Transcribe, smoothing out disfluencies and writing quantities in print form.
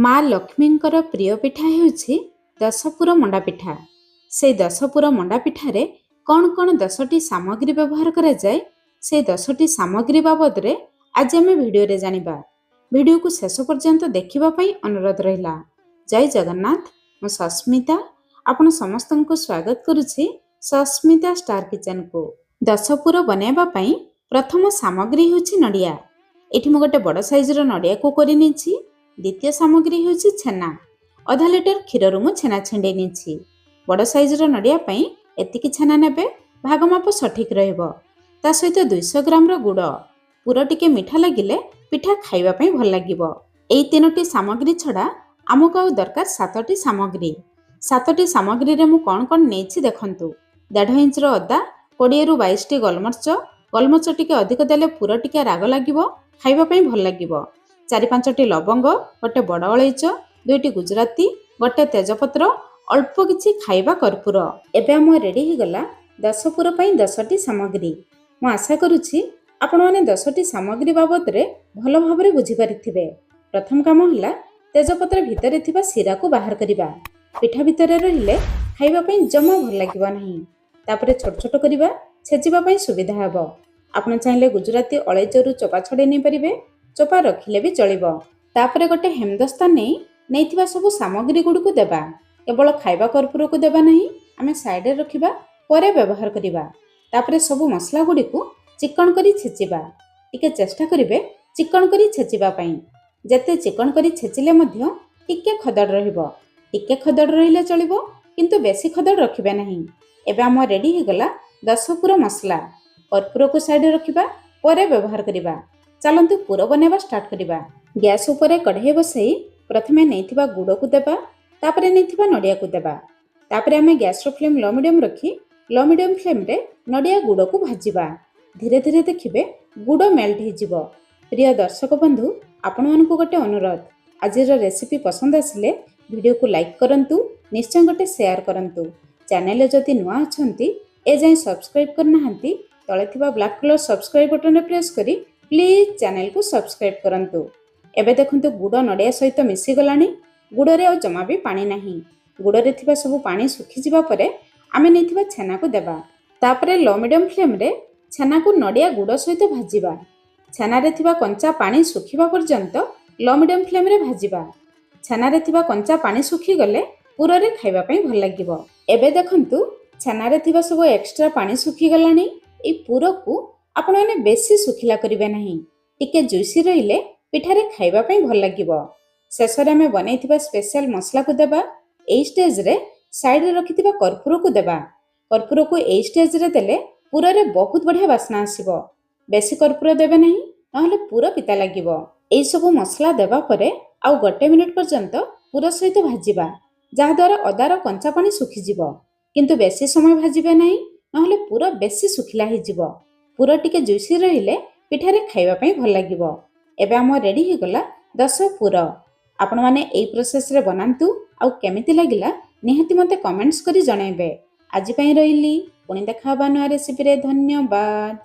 ମା ଲକ୍ଷ୍ମୀଙ୍କର ପ୍ରିୟ ପିଠା ହେଉଛି ଦଶପୁର ମଣ୍ଡା ପିଠା। ସେଇ ଦଶପୁର ମଣ୍ଡା ପିଠାରେ କ'ଣ କ'ଣ 10ଟି ସାମଗ୍ରୀ ବ୍ୟବହାର କରାଯାଏ, ସେଇ 10ଟି ସାମଗ୍ରୀ ବାବଦରେ ଆଜି ଆମେ ଭିଡ଼ିଓରେ ଜାଣିବା। ଭିଡ଼ିଓକୁ ଶେଷ ପର୍ଯ୍ୟନ୍ତ ଦେଖିବା ପାଇଁ ଅନୁରୋଧ ରହିଲା। ଜୟ ଜଗନ୍ନାଥ, ମୁଁ ସସ୍ମିତା। ଆପଣ ସମସ୍ତଙ୍କୁ ସ୍ୱାଗତ କରୁଛି ସସ୍ମିତା ଷ୍ଟାର କିଚେନକୁ। ଦଶପୁର ବନାଇବା ପାଇଁ ପ୍ରଥମ ସାମଗ୍ରୀ ହେଉଛି ନଡ଼ିଆ। ଏଠି ମୁଁ ଗୋଟେ ବଡ଼ ସାଇଜର ନଡ଼ିଆକୁ କରି ନେଇଛି। ଦ୍ୱିତୀୟ ସାମଗ୍ରୀ ହେଉଛି ଛେନା। ଅଧା ଲିଟର କ୍ଷୀରରୁ ମୁଁ ଛେନା ଛିଣ୍ଡେଇ ନେଇଛି। ବଡ଼ ସାଇଜର ନଡ଼ିଆ ପାଇଁ ଏତିକି ଛେନା ନେବେ, ଭାଗ ମାପ ସଠିକ୍ ରହିବ। ତା ସହିତ 200 ଗ୍ରାମର ଗୁଡ଼। ପୁର ଟିକେ ମିଠା ଲାଗିଲେ ପିଠା ଖାଇବା ପାଇଁ ଭଲ ଲାଗିବ। ଏଇ 3ଟି ସାମଗ୍ରୀ ଛଡ଼ା ଆମକୁ ଆଉ ଦରକାର 7ଟି ସାମଗ୍ରୀ। 7ଟି ସାମଗ୍ରୀରେ ମୁଁ କ'ଣ କ'ଣ ନେଇଛି ଦେଖନ୍ତୁ। 1.5 ଇଞ୍ଚର ଅଦା, 20ରୁ 22ଟି ଗୋଲମରିଚ। ଗୋଲମରିଚ ଟିକେ ଅଧିକ ଦେଲେ ପୁର ଟିକେ ରାଗ ଲାଗିବ, ଖାଇବା ପାଇଁ ଭଲ ଲାଗିବ। 4-5ଟି ଲବଙ୍ଗ, ଗୋଟେ ବଡ଼ ଅଳେଇଚ, 2ଟି ଗୁଜୁରାତି, ଗୋଟେ ତେଜପତ୍ର, ଅଳ୍ପ କିଛି ଖାଇବା କର୍ପୂର। ଏବେ ଆମ ରେଡ଼ି ହେଇଗଲା ଦଶପୁର ପାଇଁ 10ଟି ସାମଗ୍ରୀ। ମୁଁ ଆଶା କରୁଛି ଆପଣମାନେ 10ଟି ସାମଗ୍ରୀ ବାବଦରେ ଭଲ ଭାବରେ ବୁଝିପାରିଥିବେ। ପ୍ରଥମ କାମ ହେଲା ତେଜପତ୍ର ଭିତରେ ଥିବା ଶିରାକୁ ବାହାର କରିବା। ପିଠା ଭିତରେ ରହିଲେ ଖାଇବା ପାଇଁ ଜମା ଭଲ ଲାଗିବ ନାହିଁ। ତାପରେ ଛୋଟ ଛୋଟ କରିବା, ଛେଚିବା ପାଇଁ ସୁବିଧା ହେବ। ଆପଣ ଚାହିଁଲେ ଗୁଜୁରାତି ଅଳେଇଚରୁ ଚୋପା ଛଡ଼େଇ ନେଇପାରିବେ, ଚୋପା ରଖିଲେ ବି ଚଳିବ। ତାପରେ ଗୋଟେ ହେମଦସ୍ତା ନେଇଥିବା ସବୁ ସାମଗ୍ରୀ ଗୁଡ଼ିକୁ ଦେବା। କେବଳ ଖାଇବା କର୍ପୂରକୁ ଦେବା ନାହିଁ, ଆମେ ସାଇଡ଼ରେ ରଖିବା, ପରେ ବ୍ୟବହାର କରିବା। ତାପରେ ସବୁ ମସଲା ଗୁଡ଼ିକୁ ଚିକଣ କରି ଛେଚିବା। ଟିକେ ଚେଷ୍ଟା କରିବେ ଚିକଣ କରି ଛେଚିବା ପାଇଁ। ଯେତେ ଚିକଣ କରି ଛେଚିଲେ ମଧ୍ୟ ଟିକେ ଖଦଡ଼ ରହିବ। ଟିକେ ଖଦଡ଼ ରହିଲେ ଚଳିବ, କିନ୍ତୁ ବେଶୀ ଖଦଡ଼ ରଖିବେ ନାହିଁ। ଏବେ ଆମ ରେଡ଼ି ହେଇଗଲା ଦଶପୁର ମସଲା। କର୍ପୂରକୁ ସାଇଡ଼ରେ ରଖିବା, ପରେ ବ୍ୟବହାର କରିବା। ଚାଲନ୍ତୁ ପୁର ବନାଇବା ଷ୍ଟାର୍ଟ କରିବା। ଗ୍ୟାସ୍ ଉପରେ କଢ଼େଇ ବସାଇ ପ୍ରଥମେ ନେଇଥିବା ଗୁଡ଼କୁ ଦେବା, ତାପରେ ନେଇଥିବା ନଡ଼ିଆକୁ ଦେବା। ତାପରେ ଆମେ ଗ୍ୟାସ୍ର ଫ୍ଲେମ୍ ଲୋ ମିଡ଼ିୟମ୍ ରଖି ଲୋ ମିଡ଼ିୟମ୍ ଫ୍ଲେମ୍ରେ ନଡ଼ିଆ ଗୁଡ଼କୁ ଭାଜିବା। ଧୀରେ ଧୀରେ ଦେଖିବେ ଗୁଡ଼ ମେଲ୍ଟ ହେଇଯିବ। ପ୍ରିୟ ଦର୍ଶକ ବନ୍ଧୁ, ଆପଣମାନଙ୍କୁ ଗୋଟେ ଅନୁରୋଧ, ଆଜିର ରେସିପି ପସନ୍ଦ ଆସିଲେ ଭିଡ଼ିଓକୁ ଲାଇକ୍ କରନ୍ତୁ, ନିଶ୍ଚୟ ଗୋଟେ ସେୟାର କରନ୍ତୁ। ଚ୍ୟାନେଲରେ ଯଦି ନୂଆ ଅଛନ୍ତି, ଏଯାଏଁ ସବସ୍କ୍ରାଇବ୍ କରିନାହାନ୍ତି, ତଳେ ଥିବା ବ୍ଲାକ୍ କଲର୍ ସବସ୍କ୍ରାଇବ୍ ବଟନରେ ପ୍ରେସ୍ କରି ପ୍ଲିଜ୍ ଚ୍ୟାନେଲକୁ ସବସ୍କ୍ରାଇବ୍ କରନ୍ତୁ। ଏବେ ଦେଖନ୍ତୁ ଗୁଡ଼ ନଡ଼ିଆ ସହିତ ମିଶିଗଲାଣି। ଗୁଡ଼ରେ ଆଉ ଜମା ବି ପାଣି ନାହିଁ। ଗୁଡ଼ରେ ଥିବା ସବୁ ପାଣି ଶୁଖିଯିବା ପରେ ଆମେ ନେଇଥିବା ଛେନାକୁ ଦେବା। ତାପରେ ଲୋ ମିଡ଼ିୟମ୍ ଫ୍ଲେମ୍ରେ ଛେନାକୁ ନଡ଼ିଆ ଗୁଡ଼ ସହିତ ଭାଜିବା। ଛେନାରେ ଥିବା କଞ୍ଚା ପାଣି ଶୁଖିବା ପର୍ଯ୍ୟନ୍ତ ଲୋ ମିଡ଼ିୟମ୍ ଫ୍ଲେମ୍ରେ ଭାଜିବା। ଛେନାରେ ଥିବା କଞ୍ଚା ପାଣି ଶୁଖିଗଲେ ପୁରରେ ଖାଇବା ପାଇଁ ଭଲ ଲାଗିବ। ଏବେ ଦେଖନ୍ତୁ ଛେନାରେ ଥିବା ସବୁ ଏକ୍ସଟ୍ରା ପାଣି ଶୁଖିଗଲାଣି। ଏଇ ପୁରକୁ ଆପଣମାନେ ବେଶୀ ଶୁଖିଲା କରିବେ ନାହିଁ, ଟିକେ ଜୁସି ରହିଲେ ପିଠାରେ ଖାଇବା ପାଇଁ ଭଲ ଲାଗିବ। ଶେଷରେ ଆମେ ବନେଇଥିବା ସ୍ପେଶାଲ ମସଲାକୁ ଦେବା। ଏଇ ଷ୍ଟେଜ୍ରେ ସାଇଡ଼ରେ ରଖିଥିବା କର୍ପୂରକୁ ଦେବା। କର୍ପୂରକୁ ଏଇ ଷ୍ଟେଜ୍ରେ ଦେଲେ ପୁରରେ ବହୁତ ବଢ଼ିଆ ବାସ୍ନା ଆସିବ। ବେଶୀ କର୍ପୂର ଦେବେ ନାହିଁ, ନହେଲେ ପୁର ପିତା ଲାଗିବ। ଏଇସବୁ ମସଲା ଦେବା ପରେ ଆଉ 1 ମିନିଟ୍ ପର୍ଯ୍ୟନ୍ତ ପୁର ସହିତ ଭାଜିବା, ଯାହାଦ୍ୱାରା ଅଦାର କଞ୍ଚା ପାଣି ଶୁଖିଯିବ। କିନ୍ତୁ ବେଶୀ ସମୟ ଭାଜିବେ ନାହିଁ, ନହେଲେ ପୁର ବେଶୀ ଶୁଖିଲା ହେଇଯିବ। ପୁର ଟିକେ ଜୁସି ରହିଲେ ପିଠାରେ ଖାଇବା ପାଇଁ ଭଲ ଲାଗିବ। ଏବେ ଆମ ରେଡ଼ି ହେଇଗଲା ଦଶପୁର। ଆପଣମାନେ ଏଇ ପ୍ରୋସେସ୍ରେ ବନାନ୍ତୁ, ଆଉ କେମିତି ଲାଗିଲା ନିହାତି ମୋତେ କମେଣ୍ଟସ୍ କରି ଜଣାଇବେ। ଆଜି ପାଇଁ ରହିଲି, ପୁଣି ଦେଖା ହେବା ନୂଆ ରେସିପିରେ। ଧନ୍ୟବାଦ।